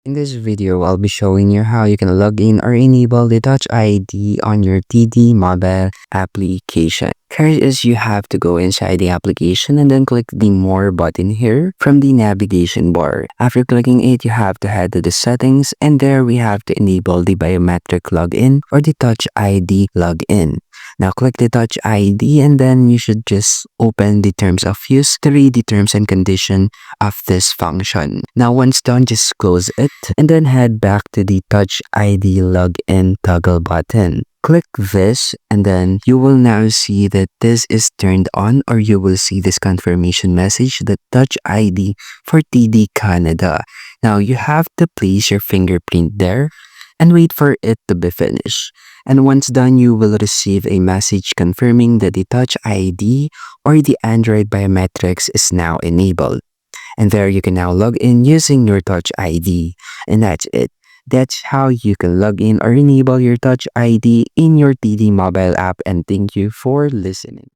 In this video, I'll be showing you how you can log in or enable the Touch ID on your TD mobile application. First is you have to go inside the application and then click the More button here from the navigation bar. After clicking it, you have to head to the settings, and there we have to enable the biometric login or the Touch ID login. Now click the Touch ID and then you should just open the terms of use to read the terms and condition of this function. Now once done, just close it and then head back to the Touch ID login toggle button. Click this and then you will now see that this is turned on, or you will see this confirmation message that Touch ID for TD Canada. Now you have to place your fingerprint there and wait for it to be finished. And once done, you will receive a message confirming that the Touch ID or the Android biometrics is now enabled. And there you can now log in using your Touch ID. And that's it. That's how you can log in or enable your Touch ID in your TD mobile app, and thank you for listening.